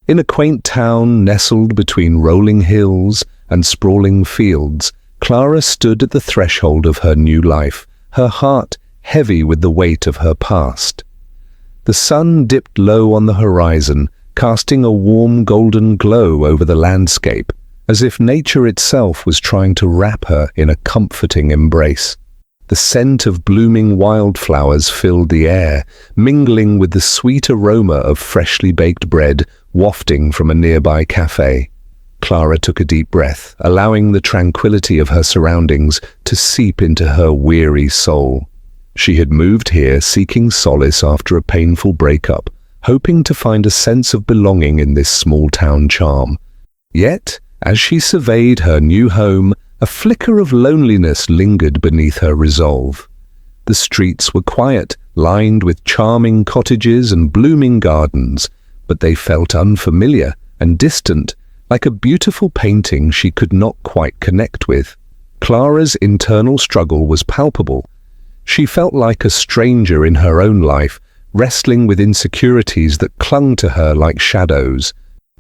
In a quaint town nestled between rolling hills and sprawling fields, Clara stood at the threshold of her new life, her heart heavy with the weight of her past. The sun dipped low on the horizon, casting a warm golden glow over the landscape, as if nature itself was trying to wrap her in a comforting embrace. The scent of blooming wildflowers filled the air, mingling with the sweet aroma of freshly baked bread wafting from a nearby cafe. Clara took a deep breath, allowing the tranquility of her surroundings to seep into her weary soul. She had moved here seeking solace after a painful breakup, hoping to find a sense of belonging in this small-town charm. Yet, as she surveyed her new home, a flicker of loneliness lingered beneath her resolve. The streets were quiet, lined with charming cottages and blooming gardens, but they felt unfamiliar and distant, like a beautiful painting she could not quite connect with. Clara's internal struggle was palpable. She felt like a stranger in her own life, wrestling with insecurities that clung to her like shadows.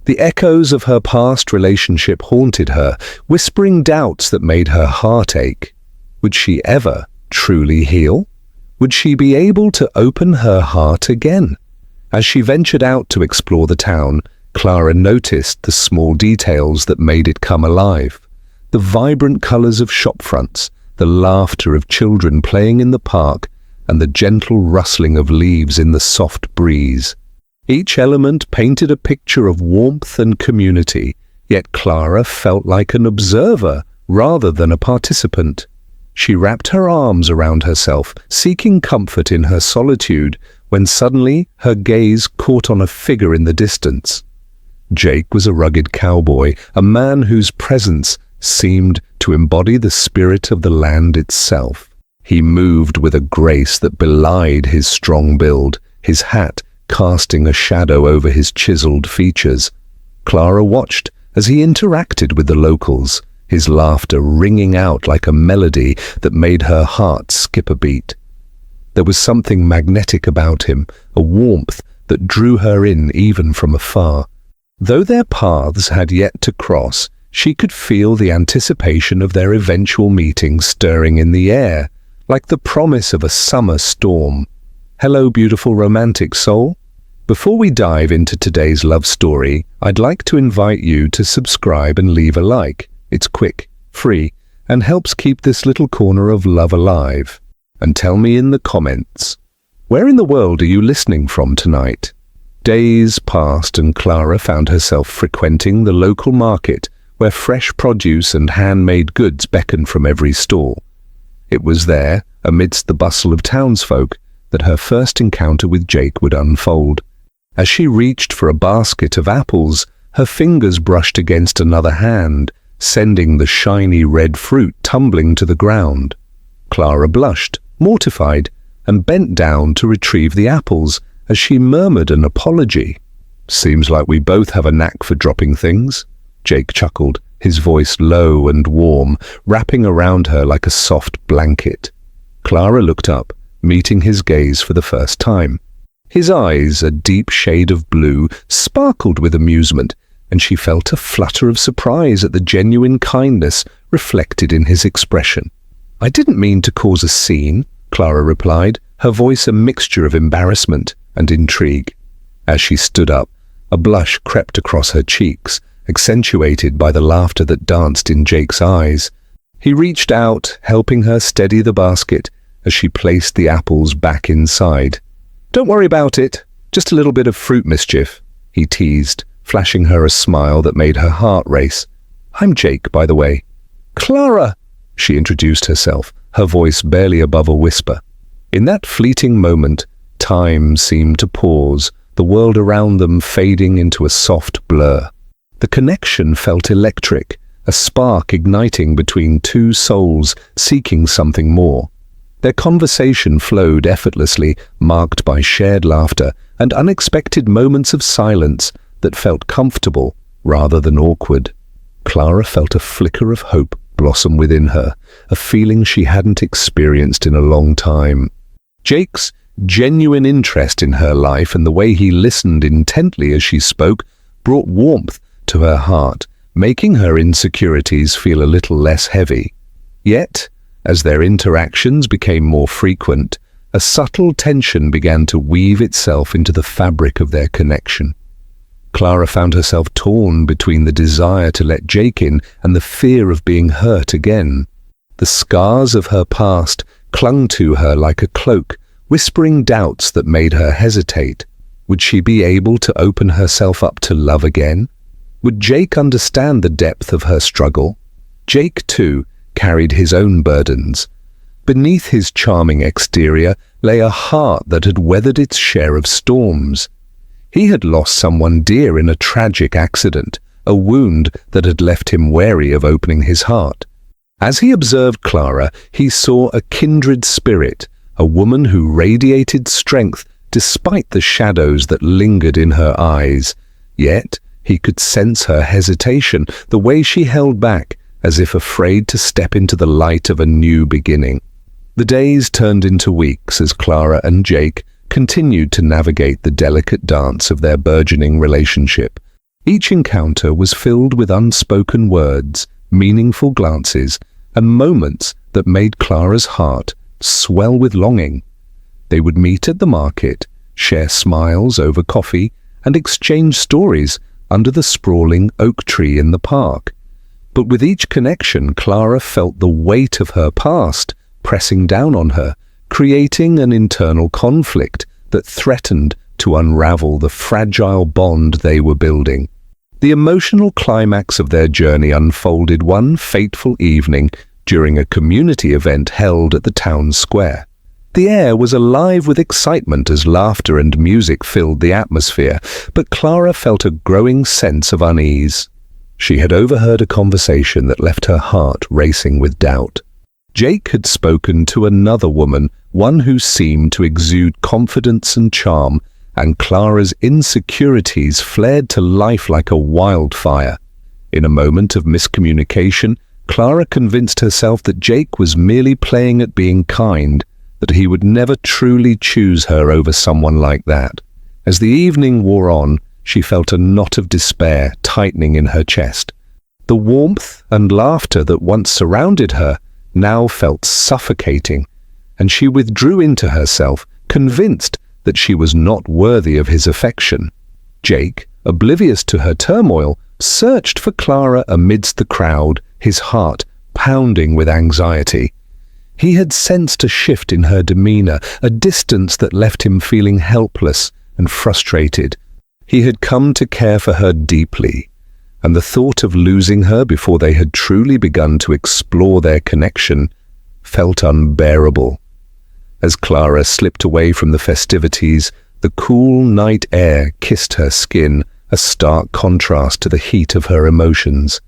The echoes of her past relationship haunted her, whispering doubts that made her heart ache. Would she ever truly heal? Would she be able to open her heart again? As she ventured out to explore the town, Clara noticed the small details that made it come alive. The vibrant colors of shop fronts, the laughter of children playing in the park, and the gentle rustling of leaves in the soft breeze. Each element painted a picture of warmth and community, yet Clara felt like an observer rather than a participant. She wrapped her arms around herself, seeking comfort in her solitude, when suddenly her gaze caught on a figure in the distance. Jake was a rugged cowboy, a man whose presence seemed to embody the spirit of the land itself. He moved with a grace that belied his strong build, his hat casting a shadow over his chiseled features. Clara watched as he interacted with the locals, his laughter ringing out like a melody that made her heart skip a beat. There was something magnetic about him, a warmth that drew her in even from afar. Though their paths had yet to cross, she could feel the anticipation of their eventual meeting stirring in the air, like the promise of a summer storm. Hello, beautiful romantic soul. Before we dive into today's love story, I'd like to invite you to subscribe and leave a like. It's quick, free, and helps keep this little corner of love alive. And tell me in the comments, where in the world are you listening from tonight? Days passed and Clara found herself frequenting the local market, where fresh produce and handmade goods beckoned from every stall. It was there, amidst the bustle of townsfolk, that her first encounter with Jake would unfold. As she reached for a basket of apples, her fingers brushed against another hand, sending the shiny red fruit tumbling to the ground. Clara blushed, mortified, and bent down to retrieve the apples as she murmured an apology. "Seems like we both have a knack for dropping things," Jake chuckled, his voice low and warm, wrapping around her like a soft blanket. Clara looked up, meeting his gaze for the first time. His eyes, a deep shade of blue, sparkled with amusement, and she felt a flutter of surprise at the genuine kindness reflected in his expression. "I didn't mean to cause a scene," Clara replied, her voice a mixture of embarrassment and intrigue. As she stood up, a blush crept across her cheeks, accentuated by the laughter that danced in Jake's eyes. He reached out, helping her steady the basket as she placed the apples back inside. "Don't worry about it, just a little bit of fruit mischief," he teased, flashing her a smile that made her heart race. "I'm Jake, by the way." "Clara," she introduced herself, her voice barely above a whisper. In that fleeting moment, time seemed to pause, the world around them fading into a soft blur. The connection felt electric, a spark igniting between two souls seeking something more. Their conversation flowed effortlessly, marked by shared laughter and unexpected moments of silence that felt comfortable rather than awkward. Clara felt a flicker of hope blossom within her, a feeling she hadn't experienced in a long time. Jake's genuine interest in her life and the way he listened intently as she spoke brought warmth to her heart, making her insecurities feel a little less heavy. Yet, as their interactions became more frequent, a subtle tension began to weave itself into the fabric of their connection. Clara found herself torn between the desire to let Jake in and the fear of being hurt again. The scars of her past clung to her like a cloak, whispering doubts that made her hesitate. Would she be able to open herself up to love again? Would Jake understand the depth of her struggle? Jake, too, carried his own burdens. Beneath his charming exterior lay a heart that had weathered its share of storms. He had lost someone dear in a tragic accident, a wound that had left him wary of opening his heart. As he observed Clara, he saw a kindred spirit, a woman who radiated strength despite the shadows that lingered in her eyes. Yet, he could sense her hesitation, the way she held back, as if afraid to step into the light of a new beginning. The days turned into weeks as Clara and Jake continued to navigate the delicate dance of their burgeoning relationship. Each encounter was filled with unspoken words, meaningful glances, and moments that made Clara's heart swell with longing. They would meet at the market, share smiles over coffee, and exchange stories under the sprawling oak tree in the park. But with each connection, Clara felt the weight of her past pressing down on her, creating an internal conflict that threatened to unravel the fragile bond they were building. The emotional climax of their journey unfolded one fateful evening during a community event held at the town square. The air was alive with excitement as laughter and music filled the atmosphere, but Clara felt a growing sense of unease. She had overheard a conversation that left her heart racing with doubt. Jake had spoken to another woman, one who seemed to exude confidence and charm, and Clara's insecurities flared to life like a wildfire. In a moment of miscommunication, Clara convinced herself that Jake was merely playing at being kind, that he would never truly choose her over someone like that. As the evening wore on, she felt a knot of despair tightening in her chest. The warmth and laughter that once surrounded her now felt suffocating, and she withdrew into herself, convinced that she was not worthy of his affection. Jake, oblivious to her turmoil, searched for Clara amidst the crowd, his heart pounding with anxiety. He had sensed a shift in her demeanor, a distance that left him feeling helpless and frustrated. He had come to care for her deeply, and the thought of losing her before they had truly begun to explore their connection felt unbearable. As Clara slipped away from the festivities, the cool night air kissed her skin, a stark contrast to the heat of her emotions.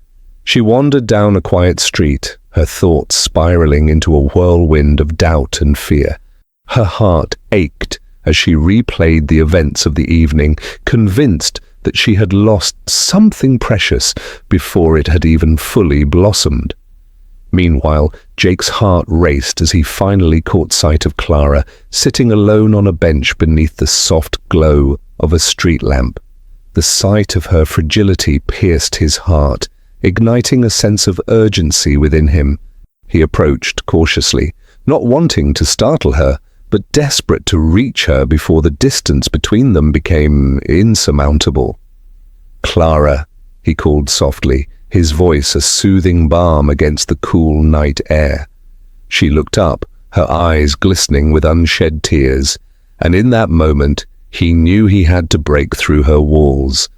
She wandered down a quiet street, her thoughts spiraling into a whirlwind of doubt and fear. Her heart ached as she replayed the events of the evening, convinced that she had lost something precious before it had even fully blossomed. Meanwhile, Jake's heart raced as he finally caught sight of Clara, sitting alone on a bench beneath the soft glow of a street lamp. The sight of her fragility pierced his heart, igniting a sense of urgency within him. He approached cautiously, not wanting to startle her, but desperate to reach her before the distance between them became insurmountable. "Clara," he called softly, his voice a soothing balm against the cool night air. She looked up, her eyes glistening with unshed tears, and in that moment he knew he had to break through her walls.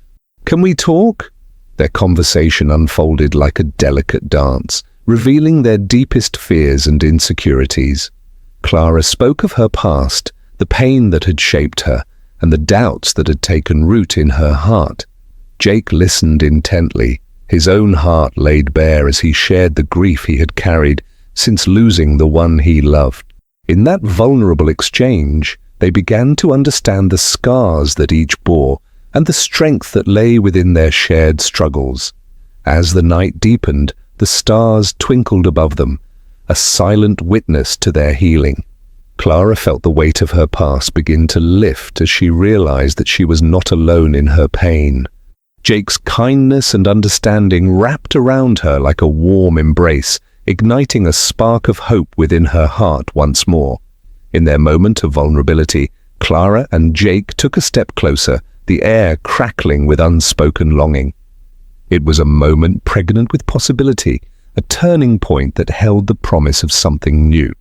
"Can we talk?" Their conversation unfolded like a delicate dance, revealing their deepest fears and insecurities. Clara spoke of her past, the pain that had shaped her, and the doubts that had taken root in her heart. Jake listened intently, his own heart laid bare as he shared the grief he had carried since losing the one he loved. In that vulnerable exchange, they began to understand the scars that each bore and the strength that lay within their shared struggles. As the night deepened, the stars twinkled above them, a silent witness to their healing. Clara felt the weight of her past begin to lift as she realized that she was not alone in her pain. Jake's kindness and understanding wrapped around her like a warm embrace, igniting a spark of hope within her heart once more. In their moment of vulnerability, Clara and Jake took a step closer, the air crackling with unspoken longing. It was a moment pregnant with possibility, a turning point that held the promise of something new.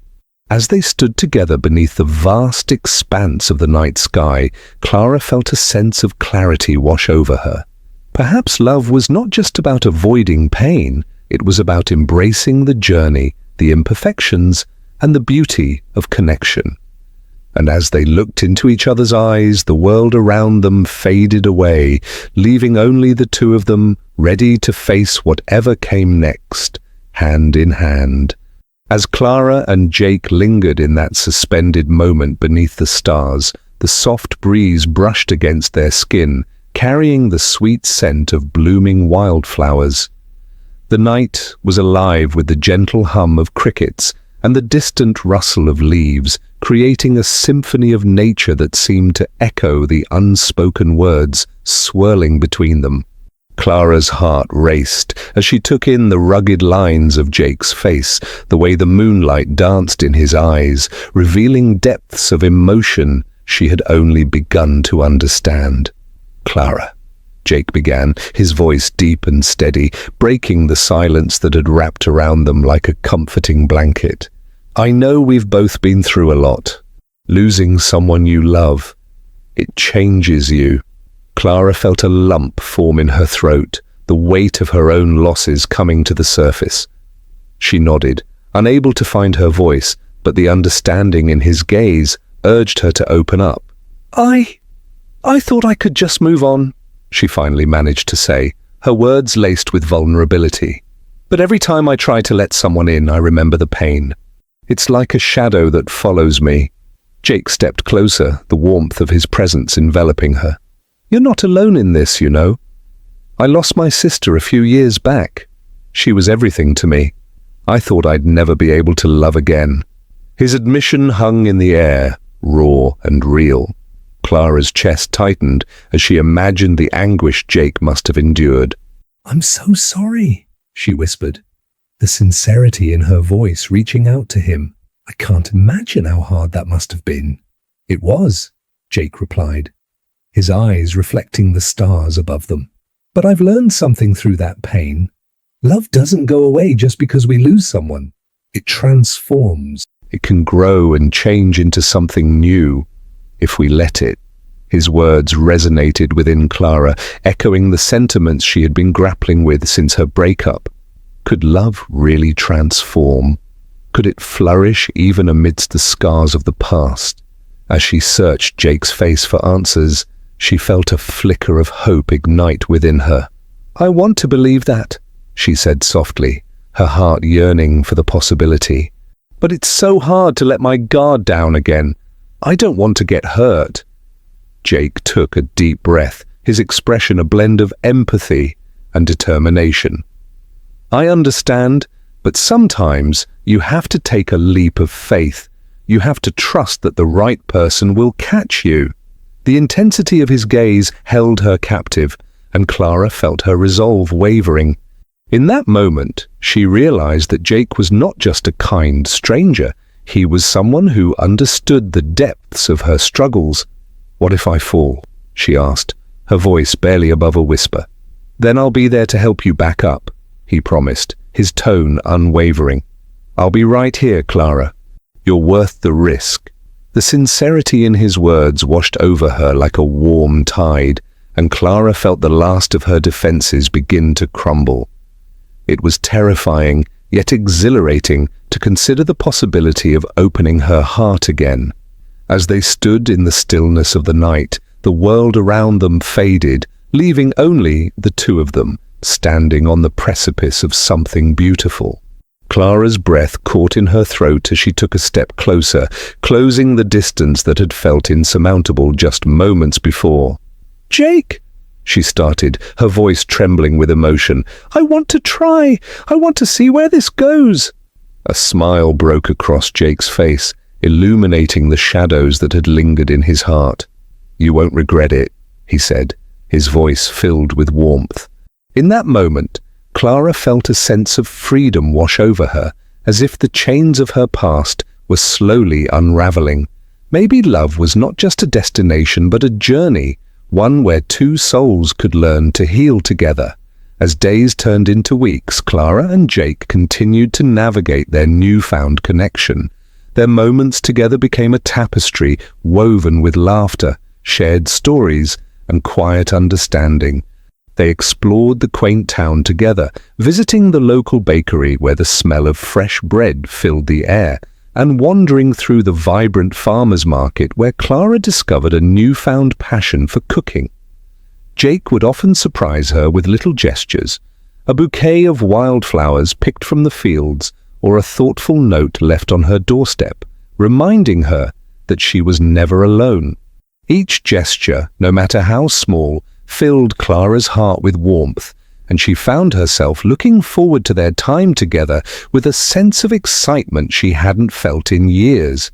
As they stood together beneath the vast expanse of the night sky, Clara felt a sense of clarity wash over her. Perhaps love was not just about avoiding pain, it was about embracing the journey, the imperfections, and the beauty of connection. And as they looked into each other's eyes, the world around them faded away, leaving only the two of them ready to face whatever came next, hand in hand. As Clara and Jake lingered in that suspended moment beneath the stars, the soft breeze brushed against their skin, carrying the sweet scent of blooming wildflowers. The night was alive with the gentle hum of crickets and the distant rustle of leaves, creating a symphony of nature that seemed to echo the unspoken words swirling between them. Clara's heart raced as she took in the rugged lines of Jake's face, the way the moonlight danced in his eyes, revealing depths of emotion she had only begun to understand. "Clara," Jake began, his voice deep and steady, breaking the silence that had wrapped around them like a comforting blanket. "I know we've both been through a lot. Losing someone you love, it changes you." Clara felt a lump form in her throat, the weight of her own losses coming to the surface. She nodded, unable to find her voice, but the understanding in his gaze urged her to open up. I thought I could just move on," she finally managed to say, her words laced with vulnerability. "But every time I try to let someone in, I remember the pain. It's like a shadow that follows me." Jake stepped closer, the warmth of his presence enveloping her. "You're not alone in this, you know. I lost my sister a few years back. She was everything to me. I thought I'd never be able to love again." His admission hung in the air, raw and real. Clara's chest tightened as she imagined the anguish Jake must have endured. "I'm so sorry," she whispered, the sincerity in her voice reaching out to him. "I can't imagine how hard that must have been." "It was," Jake replied, his eyes reflecting the stars above them. "But I've learned something through that pain. Love doesn't go away just because we lose someone. It transforms. It can grow and change into something new, if we let it." His words resonated within Clara, echoing the sentiments she had been grappling with since her breakup. Could love really transform? Could it flourish even amidst the scars of the past? As she searched Jake's face for answers, she felt a flicker of hope ignite within her. "I want to believe that," she said softly, her heart yearning for the possibility. "But it's so hard to let my guard down again. I don't want to get hurt." Jake took a deep breath, his expression a blend of empathy and determination. "I understand, but sometimes you have to take a leap of faith. You have to trust that the right person will catch you." The intensity of his gaze held her captive, and Clara felt her resolve wavering. In that moment, she realized that Jake was not just a kind stranger. He was someone who understood the depths of her struggles. "What if I fall?" she asked, her voice barely above a whisper. "Then I'll be there to help you back up," he promised, his tone unwavering. "I'll be right here, Clara. You're worth the risk." The sincerity in his words washed over her like a warm tide, and Clara felt the last of her defenses begin to crumble. It was terrifying, yet exhilarating, to consider the possibility of opening her heart again. As they stood in the stillness of the night, the world around them faded, leaving only the two of them, standing on the precipice of something beautiful. Clara's breath caught in her throat as she took a step closer, closing the distance that had felt insurmountable just moments before. "Jake," she started, her voice trembling with emotion. "I want to try. I want to see where this goes." A smile broke across Jake's face, illuminating the shadows that had lingered in his heart. "You won't regret it," he said, his voice filled with warmth. In that moment, Clara felt a sense of freedom wash over her, as if the chains of her past were slowly unraveling. Maybe love was not just a destination but a journey, one where two souls could learn to heal together. As days turned into weeks, Clara and Jake continued to navigate their newfound connection. Their moments together became a tapestry woven with laughter, shared stories, and quiet understanding. They explored the quaint town together, visiting the local bakery where the smell of fresh bread filled the air, and wandering through the vibrant farmers' market where Clara discovered a newfound passion for cooking. Jake would often surprise her with little gestures, a bouquet of wildflowers picked from the fields, or a thoughtful note left on her doorstep, reminding her that she was never alone. Each gesture, no matter how small, filled Clara's heart with warmth, and she found herself looking forward to their time together with a sense of excitement she hadn't felt in years.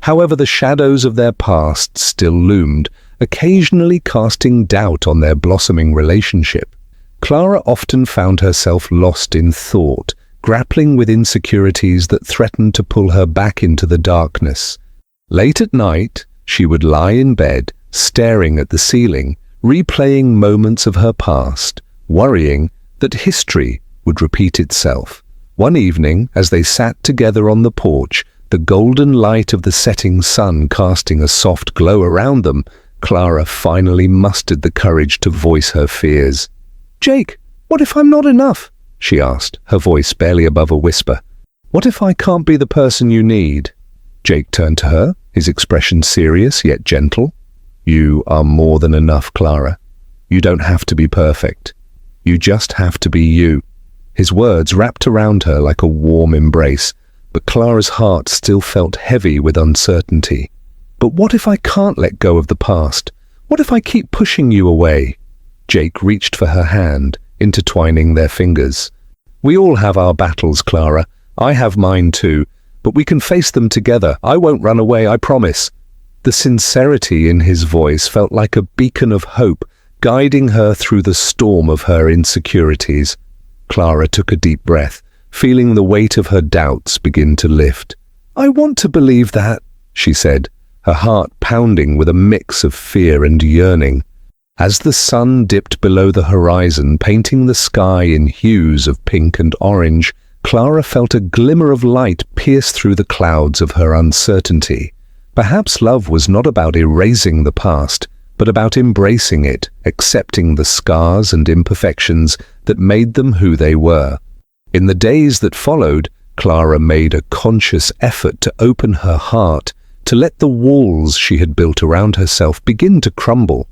However, the shadows of their past still loomed, occasionally casting doubt on their blossoming relationship. Clara often found herself lost in thought, grappling with insecurities that threatened to pull her back into the darkness. Late at night, she would lie in bed, staring at the ceiling, replaying moments of her past, worrying that history would repeat itself. One evening, as they sat together on the porch, the golden light of the setting sun casting a soft glow around them, Clara finally mustered the courage to voice her fears. "Jake, what if I'm not enough?" she asked, her voice barely above a whisper. "What if I can't be the person you need?" Jake turned to her, his expression serious yet gentle. "You are more than enough, Clara. You don't have to be perfect. You just have to be you." His words wrapped around her like a warm embrace, but Clara's heart still felt heavy with uncertainty. "But what if I can't let go of the past? What if I keep pushing you away?" Jake reached for her hand, intertwining their fingers. "We all have our battles, Clara. I have mine too, but we can face them together. I won't run away, I promise." The sincerity in his voice felt like a beacon of hope, guiding her through the storm of her insecurities. Clara took a deep breath, feeling the weight of her doubts begin to lift. "I want to believe that," she said, her heart pounding with a mix of fear and yearning. As the sun dipped below the horizon, painting the sky in hues of pink and orange, Clara felt a glimmer of light pierce through the clouds of her uncertainty. Perhaps love was not about erasing the past, but about embracing it, accepting the scars and imperfections that made them who they were. In the days that followed, Clara made a conscious effort to open her heart, to let the walls she had built around herself begin to crumble.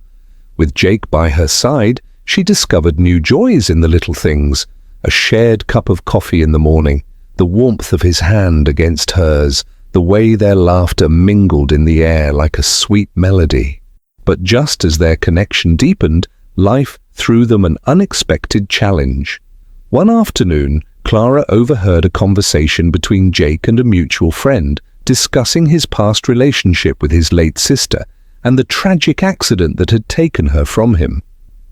With Jake by her side, she discovered new joys in the little things: a shared cup of coffee in the morning, the warmth of his hand against hers, the way their laughter mingled in the air like a sweet melody. But just as their connection deepened, life threw them an unexpected challenge. One afternoon, Clara overheard a conversation between Jake and a mutual friend, discussing his past relationship with his late sister and the tragic accident that had taken her from him.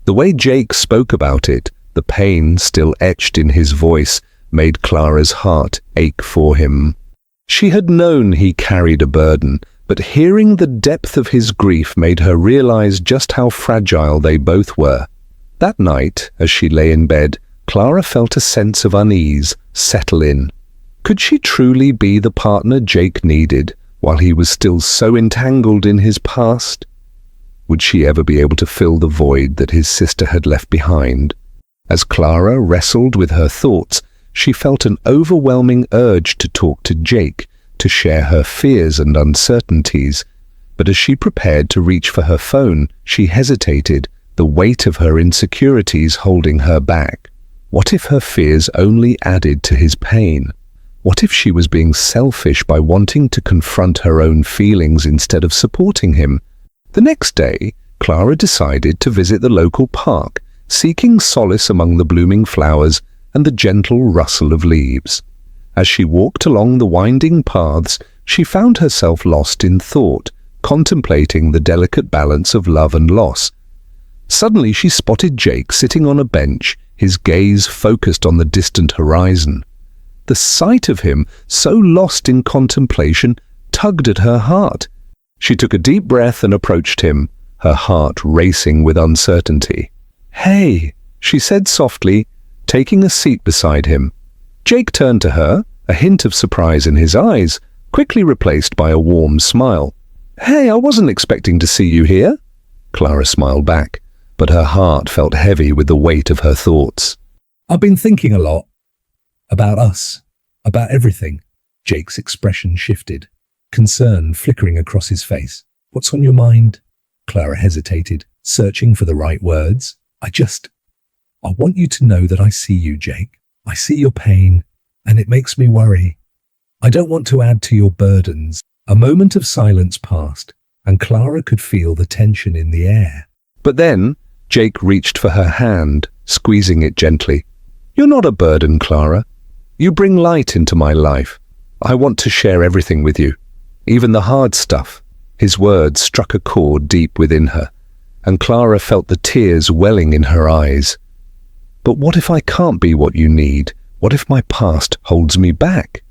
The way Jake spoke about it, the pain still etched in his voice, made Clara's heart ache for him. She had known he carried a burden, but hearing the depth of his grief made her realize just how fragile they both were. That night, as she lay in bed, Clara felt a sense of unease settle in. Could she truly be the partner Jake needed while he was still so entangled in his past? Would she ever be able to fill the void that his sister had left behind? As Clara wrestled with her thoughts, she felt an overwhelming urge to talk to Jake, to share her fears and uncertainties. But as she prepared to reach for her phone, she hesitated, the weight of her insecurities holding her back. What if her fears only added to his pain? What if she was being selfish by wanting to confront her own feelings instead of supporting him? The next day, Clara decided to visit the local park, seeking solace among the blooming flowers and the gentle rustle of leaves. As she walked along the winding paths, she found herself lost in thought, contemplating the delicate balance of love and loss. Suddenly she spotted Jake sitting on a bench, his gaze focused on the distant horizon. The sight of him, so lost in contemplation, tugged at her heart. She took a deep breath and approached him, her heart racing with uncertainty. "Hey," she said softly, taking a seat beside him. Jake turned to her, a hint of surprise in his eyes, quickly replaced by a warm smile. "Hey, I wasn't expecting to see you here." Clara smiled back, but her heart felt heavy with the weight of her thoughts. "I've been thinking a lot. About us. About everything." Jake's expression shifted, concern flickering across his face. "What's on your mind?" Clara hesitated, searching for the right words. I want you to know that I see you, Jake. I see your pain, and it makes me worry. I don't want to add to your burdens." A moment of silence passed, and Clara could feel the tension in the air. But then, Jake reached for her hand, squeezing it gently. "You're not a burden, Clara. You bring light into my life. I want to share everything with you, even the hard stuff." His words struck a chord deep within her, and Clara felt the tears welling in her eyes. "But what if I can't be what you need? What if my past holds me back?"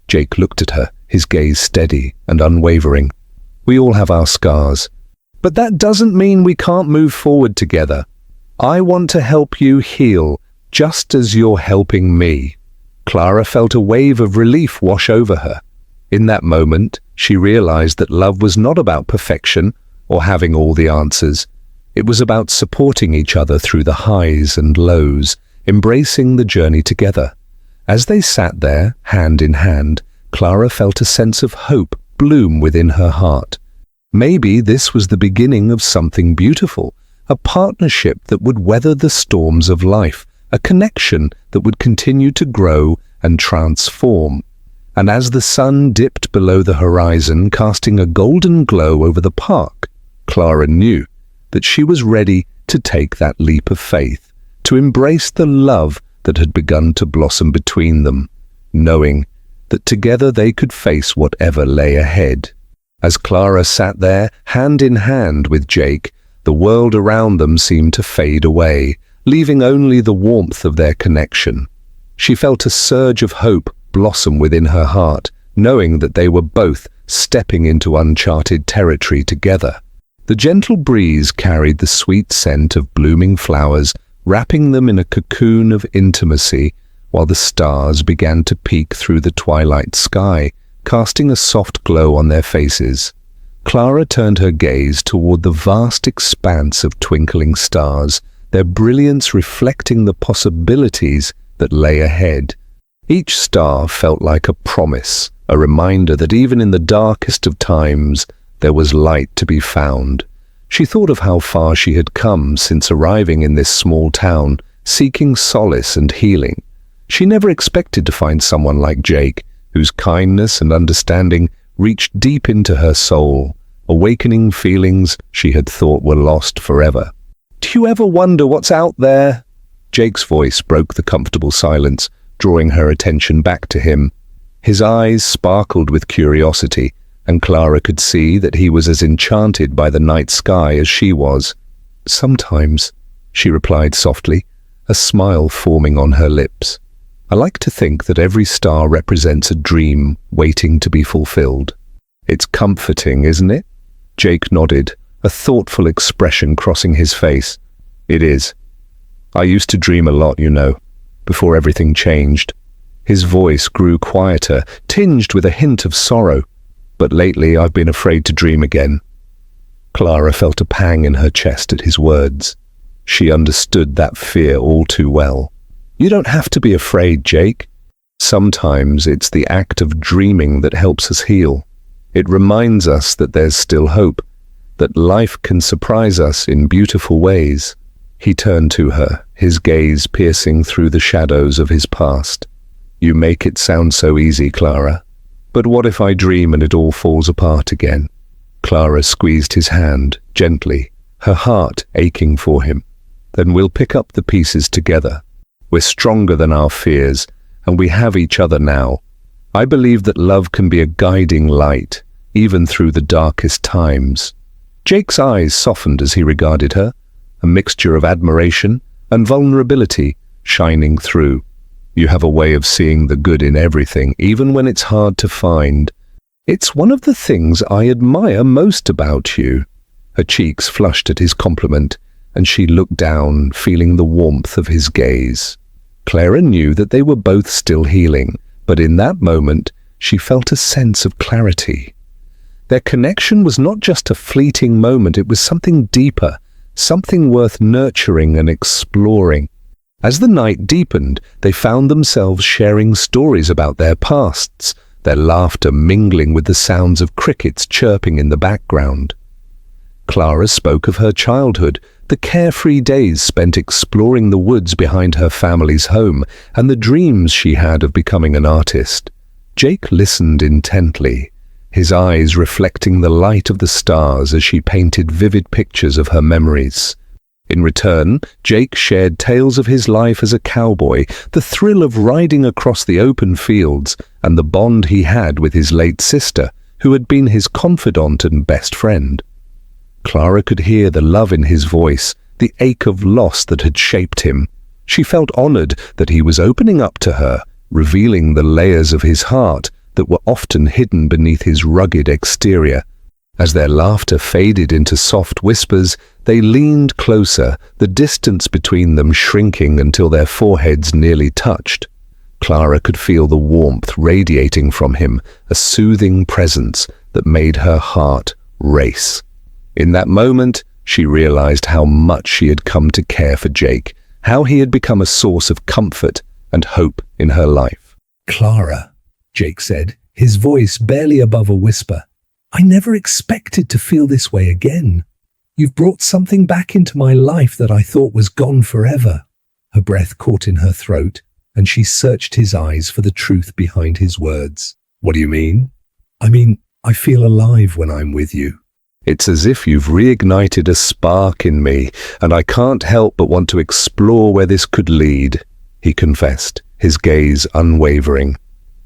Jake looked at her, his gaze steady and unwavering. "We all have our scars, but that doesn't mean we can't move forward together. I want to help you heal, just as you're helping me." Clara felt a wave of relief wash over her. In that moment, she realized that love was not about perfection or having all the answers. It was about supporting each other through the highs and lows, embracing the journey together. As they sat there, hand in hand, Clara felt a sense of hope bloom within her heart. Maybe this was the beginning of something beautiful, a partnership that would weather the storms of life, a connection that would continue to grow and transform. And as the sun dipped below the horizon, casting a golden glow over the park, Clara knew that she was ready to take that leap of faith, to embrace the love that had begun to blossom between them, knowing that together they could face whatever lay ahead. As Clara sat there, hand in hand with Jake, the world around them seemed to fade away, leaving only the warmth of their connection. She felt a surge of hope blossom within her heart, knowing that they were both stepping into uncharted territory together. The gentle breeze carried the sweet scent of blooming flowers, wrapping them in a cocoon of intimacy, while the stars began to peek through the twilight sky, casting a soft glow on their faces. Clara turned her gaze toward the vast expanse of twinkling stars, their brilliance reflecting the possibilities that lay ahead. Each star felt like a promise, a reminder that even in the darkest of times, there was light to be found. She thought of how far she had come since arriving in this small town, seeking solace and healing. She never expected to find someone like Jake, whose kindness and understanding reached deep into her soul, awakening feelings she had thought were lost forever. "Do you ever wonder what's out there?" Jake's voice broke the comfortable silence, drawing her attention back to him. His eyes sparkled with curiosity, and Clara could see that he was as enchanted by the night sky as she was. "Sometimes," she replied softly, a smile forming on her lips. "I like to think that every star represents a dream waiting to be fulfilled." "It's comforting, isn't it?" Jake nodded, a thoughtful expression crossing his face. "It is. I used to dream a lot, before everything changed." His voice grew quieter, tinged with a hint of sorrow. "But lately I've been afraid to dream again." Clara felt a pang in her chest at his words. She understood that fear all too well. "You don't have to be afraid, Jake. Sometimes it's the act of dreaming that helps us heal. It reminds us that there's still hope, that life can surprise us in beautiful ways." He turned to her, his gaze piercing through the shadows of his past. "You make it sound so easy, Clara. But what if I dream and it all falls apart again?" Clara squeezed his hand gently, her heart aching for him. "Then we'll pick up the pieces together. We're stronger than our fears, and we have each other now. I believe that love can be a guiding light, even through the darkest times." Jake's eyes softened as he regarded her, a mixture of admiration and vulnerability shining through. You have a way of seeing the good in everything, even when it's hard to find. It's one of the things I admire most about you. Her cheeks flushed at his compliment, and she looked down, feeling the warmth of his gaze. Clara knew that they were both still healing, but in that moment, she felt a sense of clarity. Their connection was not just a fleeting moment, it was something deeper, something worth nurturing and exploring. As the night deepened, they found themselves sharing stories about their pasts, their laughter mingling with the sounds of crickets chirping in the background. Clara spoke of her childhood, the carefree days spent exploring the woods behind her family's home, and the dreams she had of becoming an artist. Jake listened intently, his eyes reflecting the light of the stars as she painted vivid pictures of her memories. In return, Jake shared tales of his life as a cowboy, the thrill of riding across the open fields, and the bond he had with his late sister, who had been his confidant and best friend. Clara could hear the love in his voice, the ache of loss that had shaped him. She felt honored that he was opening up to her, revealing the layers of his heart that were often hidden beneath his rugged exterior. As their laughter faded into soft whispers, they leaned closer, the distance between them shrinking until their foreheads nearly touched. Clara could feel the warmth radiating from him, a soothing presence that made her heart race. In that moment, she realized how much she had come to care for Jake, how he had become a source of comfort and hope in her life. "Clara," Jake said, his voice barely above a whisper, "I never expected to feel this way again. You've brought something back into my life that I thought was gone forever." Her breath caught in her throat, and she searched his eyes for the truth behind his words. "What do you mean?" "I mean, I feel alive when I'm with you." "It's as if you've reignited a spark in me, and I can't help but want to explore where this could lead," he confessed, his gaze unwavering.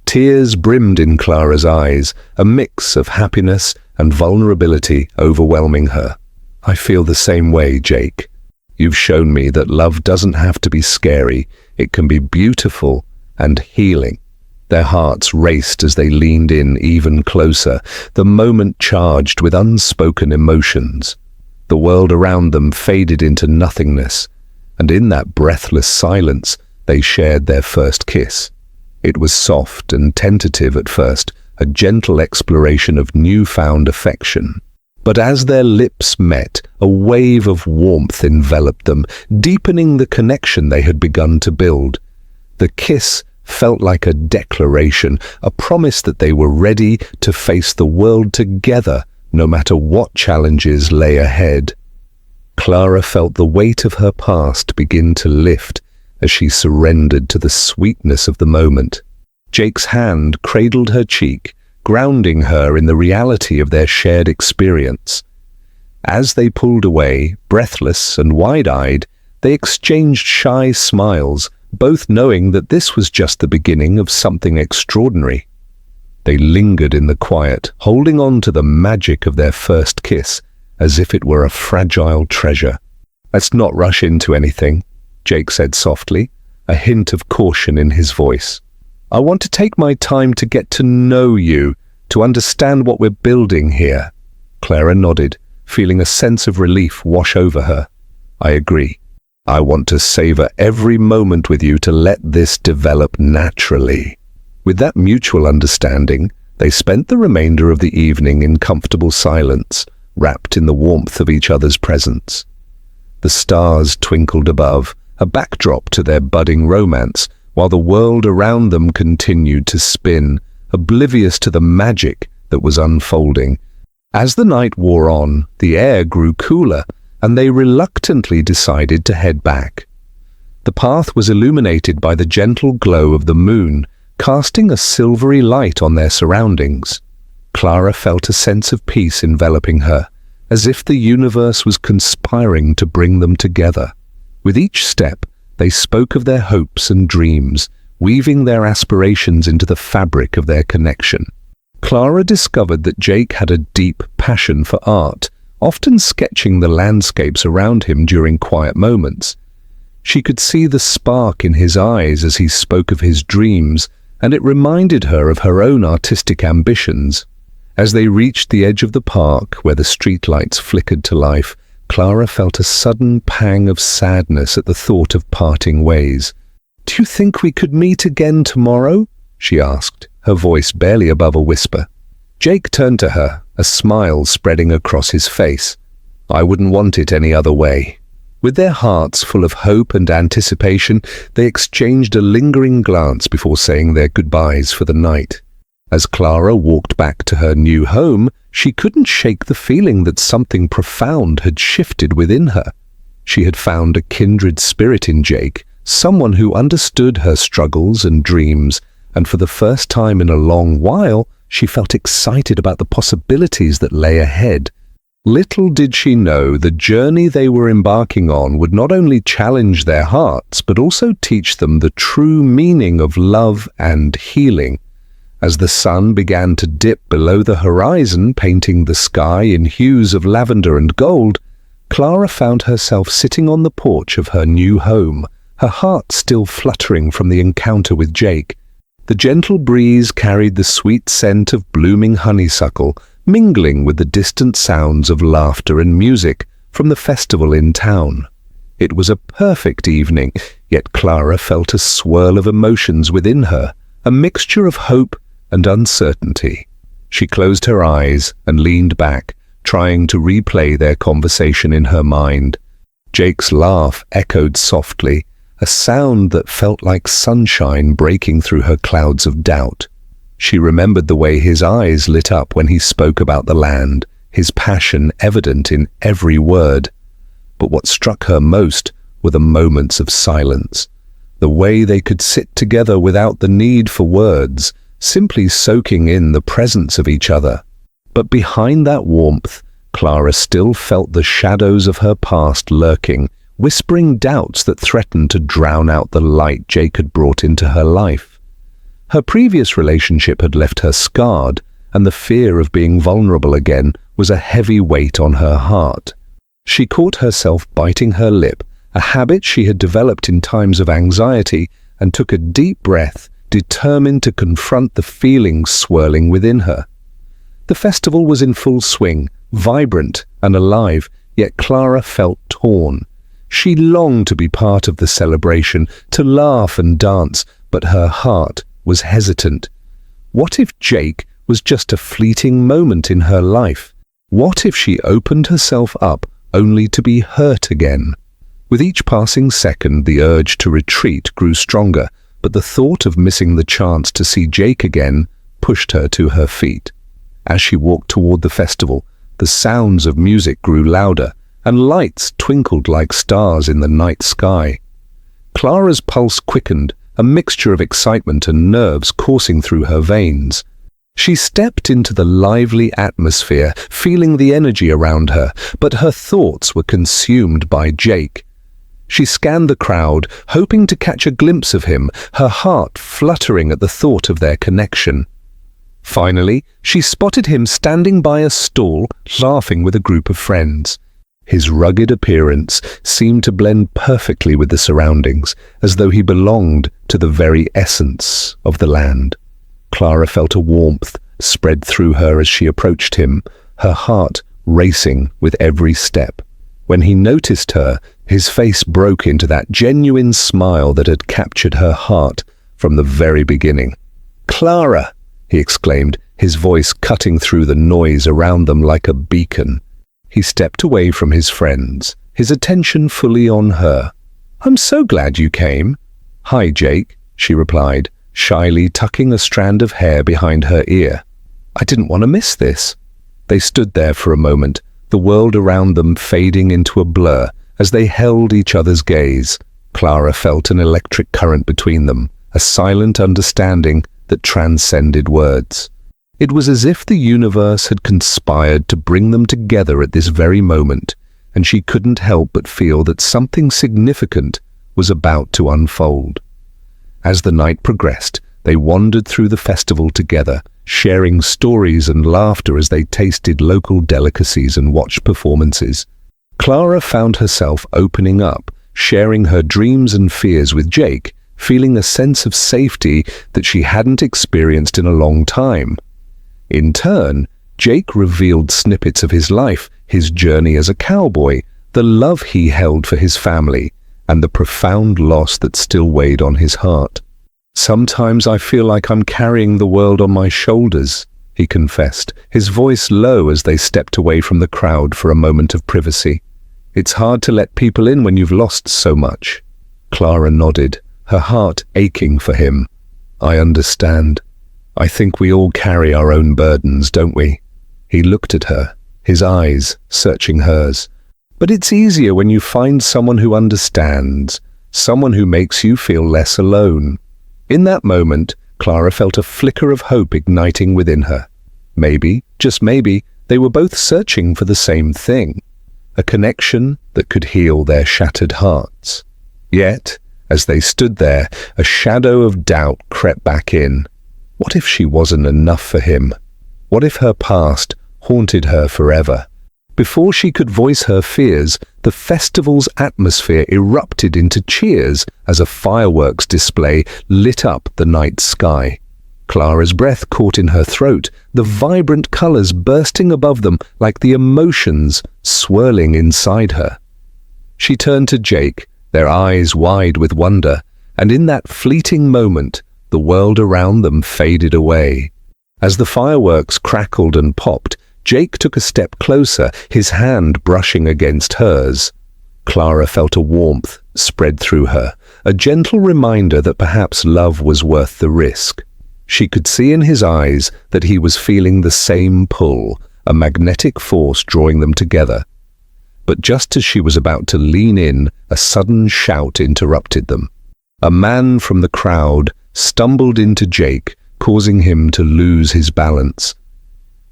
Tears brimmed in Clara's eyes, a mix of happiness and vulnerability overwhelming her. "I feel the same way, Jake. You've shown me that love doesn't have to be scary, it can be beautiful and healing." Their hearts raced as they leaned in even closer, the moment charged with unspoken emotions. The world around them faded into nothingness, and in that breathless silence, they shared their first kiss. It was soft and tentative at first, a gentle exploration of newfound affection. But as their lips met, a wave of warmth enveloped them, deepening the connection they had begun to build. The kiss felt like a declaration, a promise that they were ready to face the world together, no matter what challenges lay ahead. Clara felt the weight of her past begin to lift as she surrendered to the sweetness of the moment. Jake's hand cradled her cheek, grounding her in the reality of their shared experience. As they pulled away, breathless and wide-eyed, they exchanged shy smiles, both knowing that this was just the beginning of something extraordinary. They lingered in the quiet, holding on to the magic of their first kiss, as if it were a fragile treasure. "Let's not rush into anything," Jake said softly, a hint of caution in his voice. "I want to take my time to get to know you, to understand what we're building here." Clara nodded, feeling a sense of relief wash over her. "I agree. I want to savor every moment with you to let this develop naturally." With that mutual understanding, they spent the remainder of the evening in comfortable silence, wrapped in the warmth of each other's presence. The stars twinkled above, a backdrop to their budding romance, while the world around them continued to spin, oblivious to the magic that was unfolding. As the night wore on, the air grew cooler, and they reluctantly decided to head back. The path was illuminated by the gentle glow of the moon, casting a silvery light on their surroundings. Clara felt a sense of peace enveloping her, as if the universe was conspiring to bring them together. With each step, they spoke of their hopes and dreams, weaving their aspirations into the fabric of their connection. Clara discovered that Jake had a deep passion for art, often sketching the landscapes around him during quiet moments. She could see the spark in his eyes as he spoke of his dreams, and it reminded her of her own artistic ambitions. As they reached the edge of the park, where the streetlights flickered to life, Clara felt a sudden pang of sadness at the thought of parting ways. "Do you think we could meet again tomorrow?" she asked, her voice barely above a whisper. Jake turned to her, a smile spreading across his face. "I wouldn't want it any other way." With their hearts full of hope and anticipation, they exchanged a lingering glance before saying their goodbyes for the night. As Clara walked back to her new home, she couldn't shake the feeling that something profound had shifted within her. She had found a kindred spirit in Jake, someone who understood her struggles and dreams, and for the first time in a long while, she felt excited about the possibilities that lay ahead. Little did she know the journey they were embarking on would not only challenge their hearts, but also teach them the true meaning of love and healing. As the sun began to dip below the horizon, painting the sky in hues of lavender and gold, Clara found herself sitting on the porch of her new home, her heart still fluttering from the encounter with Jake. The gentle breeze carried the sweet scent of blooming honeysuckle, mingling with the distant sounds of laughter and music from the festival in town. It was a perfect evening, yet Clara felt a swirl of emotions within her, a mixture of hope and uncertainty. She closed her eyes and leaned back, trying to replay their conversation in her mind. Jake's laugh echoed softly, a sound that felt like sunshine breaking through her clouds of doubt. She remembered the way his eyes lit up when he spoke about the land, his passion evident in every word. But what struck her most were the moments of silence, the way they could sit together without the need for words, simply soaking in the presence of each other. But behind that warmth, Clara still felt the shadows of her past lurking, whispering doubts that threatened to drown out the light Jake had brought into her life. Her previous relationship had left her scarred, and the fear of being vulnerable again was a heavy weight on her heart. She caught herself biting her lip, a habit she had developed in times of anxiety, and took a deep breath, determined to confront the feelings swirling within her. The festival was in full swing, vibrant and alive, yet Clara felt torn. She longed to be part of the celebration, to laugh and dance, but her heart was hesitant. What if Jake was just a fleeting moment in her life? What if she opened herself up only to be hurt again? With each passing second, the urge to retreat grew stronger, but the thought of missing the chance to see Jake again pushed her to her feet. As she walked toward the festival, the sounds of music grew louder, and lights twinkled like stars in the night sky. Clara's pulse quickened, a mixture of excitement and nerves coursing through her veins. She stepped into the lively atmosphere, feeling the energy around her, but her thoughts were consumed by Jake. She scanned the crowd, hoping to catch a glimpse of him, her heart fluttering at the thought of their connection. Finally, she spotted him standing by a stall, laughing with a group of friends. His rugged appearance seemed to blend perfectly with the surroundings, as though he belonged to the very essence of the land. Clara felt a warmth spread through her as she approached him, her heart racing with every step. When he noticed her, his face broke into that genuine smile that had captured her heart from the very beginning. "Clara!" he exclaimed, his voice cutting through the noise around them like a beacon. He stepped away from his friends, his attention fully on her. "I'm so glad you came." "Hi, Jake," she replied, shyly tucking a strand of hair behind her ear. "I didn't want to miss this." They stood there for a moment, the world around them fading into a blur as they held each other's gaze. Clara felt an electric current between them, a silent understanding that transcended words. It was as if the universe had conspired to bring them together at this very moment, and she couldn't help but feel that something significant was about to unfold. As the night progressed, they wandered through the festival together, sharing stories and laughter as they tasted local delicacies and watched performances. Clara found herself opening up, sharing her dreams and fears with Jake, feeling a sense of safety that she hadn't experienced in a long time. In turn, Jake revealed snippets of his life, his journey as a cowboy, the love he held for his family, and the profound loss that still weighed on his heart. "Sometimes I feel like I'm carrying the world on my shoulders," he confessed, his voice low as they stepped away from the crowd for a moment of privacy. "It's hard to let people in when you've lost so much." Clara nodded, her heart aching for him. "I understand. I think we all carry our own burdens, don't we?" He looked at her, his eyes searching hers. "But it's easier when you find someone who understands, someone who makes you feel less alone." In that moment, Clara felt a flicker of hope igniting within her. Maybe, just maybe, they were both searching for the same thing, a connection that could heal their shattered hearts. Yet, as they stood there, a shadow of doubt crept back in. What if she wasn't enough for him? What if her past haunted her forever? Before she could voice her fears, the festival's atmosphere erupted into cheers as a fireworks display lit up the night sky. Clara's breath caught in her throat, the vibrant colors bursting above them like the emotions swirling inside her. She turned to Jake, their eyes wide with wonder, and in that fleeting moment, the world around them faded away. As the fireworks crackled and popped, Jake took a step closer, his hand brushing against hers. Clara felt a warmth spread through her, a gentle reminder that perhaps love was worth the risk. She could see in his eyes that he was feeling the same pull, a magnetic force drawing them together. But just as she was about to lean in, a sudden shout interrupted them. A man from the crowd stumbled into Jake, causing him to lose his balance.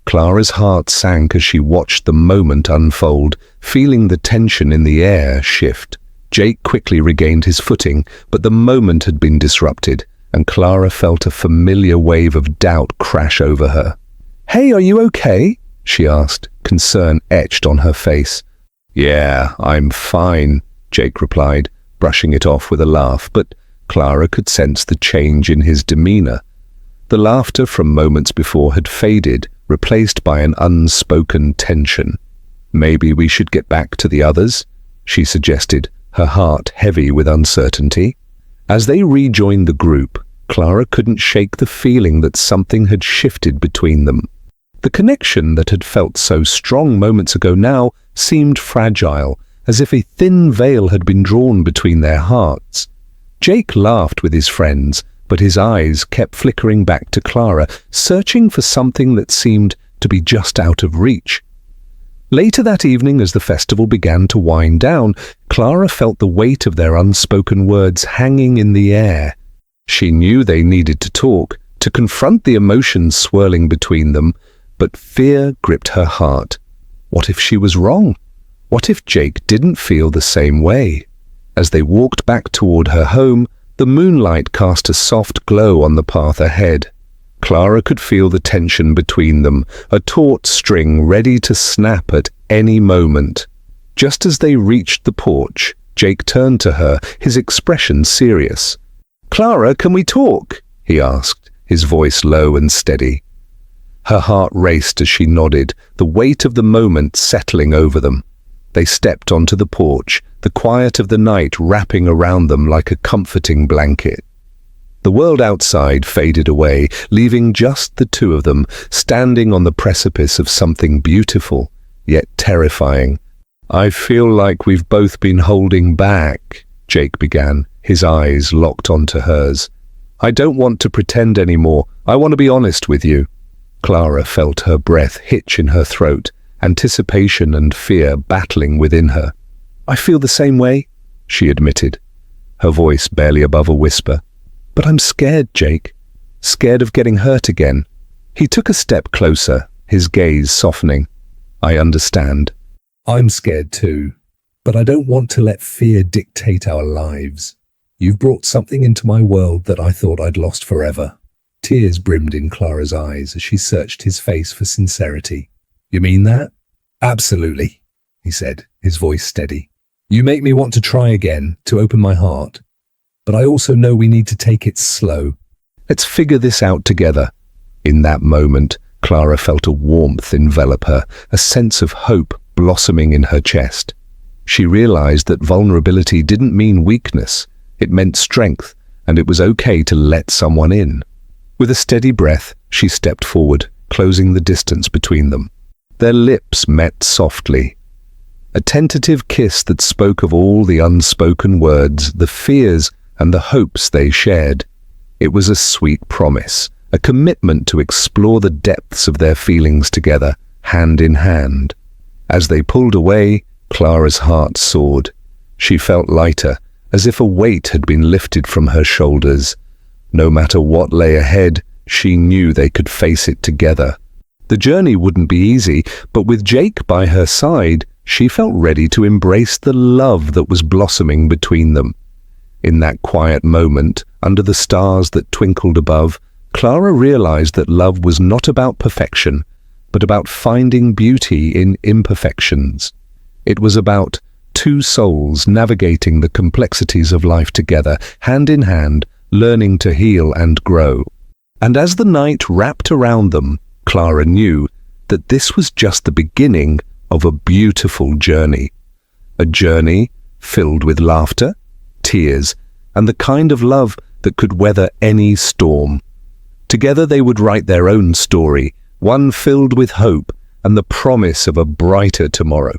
Clara's heart sank as she watched the moment unfold, feeling the tension in the air shift. Jake quickly regained his footing, but the moment had been disrupted, and Clara felt a familiar wave of doubt crash over her. "Hey, are you okay?" she asked, concern etched on her face. "Yeah, I'm fine," Jake replied, brushing it off with a laugh, but Clara could sense the change in his demeanor. The laughter from moments before had faded, replaced by an unspoken tension. "Maybe we should get back to the others," she suggested, her heart heavy with uncertainty. As they rejoined the group, Clara couldn't shake the feeling that something had shifted between them. The connection that had felt so strong moments ago now seemed fragile, as if a thin veil had been drawn between their hearts. Jake laughed with his friends, but his eyes kept flickering back to Clara, searching for something that seemed to be just out of reach. Later that evening, as the festival began to wind down, Clara felt the weight of their unspoken words hanging in the air. She knew they needed to talk, to confront the emotions swirling between them, but fear gripped her heart. What if she was wrong? What if Jake didn't feel the same way? As they walked back toward her home, the moonlight cast a soft glow on the path ahead. Clara could feel the tension between them, a taut string ready to snap at any moment. Just as they reached the porch, Jake turned to her, his expression serious. "Clara, can we talk?" he asked, his voice low and steady. Her heart raced as she nodded, the weight of the moment settling over them. They stepped onto the porch, the quiet of the night wrapping around them like a comforting blanket. The world outside faded away, leaving just the two of them, standing on the precipice of something beautiful, yet terrifying. "I feel like we've both been holding back," Jake began, his eyes locked onto hers. "I don't want to pretend anymore. I want to be honest with you." Clara felt her breath hitch in her throat, anticipation and fear battling within her. "I feel the same way," she admitted, her voice barely above a whisper. "But I'm scared, Jake. Scared of getting hurt again." He took a step closer, his gaze softening. "I understand." "I'm scared too, but I don't want to let fear dictate our lives. You've brought something into my world that I thought I'd lost forever. Tears brimmed in Clara's eyes as she searched his face for sincerity. "You mean that?" "Absolutely," he said, his voice steady. "You make me want to try again, to open my heart. But I also know we need to take it slow." "Let's figure this out together." In that moment, Clara felt a warmth envelop her, a sense of hope blossoming in her chest. She realized that vulnerability didn't mean weakness, it meant strength, and it was okay to let someone in. With a steady breath, she stepped forward, closing the distance between them. Their lips met softly. A tentative kiss that spoke of all the unspoken words, the fears and the hopes they shared. It was a sweet promise, a commitment to explore the depths of their feelings together, hand in hand. As they pulled away, Clara's heart soared. She felt lighter, as if a weight had been lifted from her shoulders. No matter what lay ahead, she knew they could face it together. The journey wouldn't be easy, but with Jake by her side, she felt ready to embrace the love that was blossoming between them. In that quiet moment, under the stars that twinkled above, Clara realized that love was not about perfection, but about finding beauty in imperfections. It was about two souls navigating the complexities of life together, hand in hand, learning to heal and grow. And as the night wrapped around them, Clara knew that this was just the beginning of a beautiful journey. A journey filled with laughter, tears, and the kind of love that could weather any storm. Together they would write their own story, one filled with hope and the promise of a brighter tomorrow.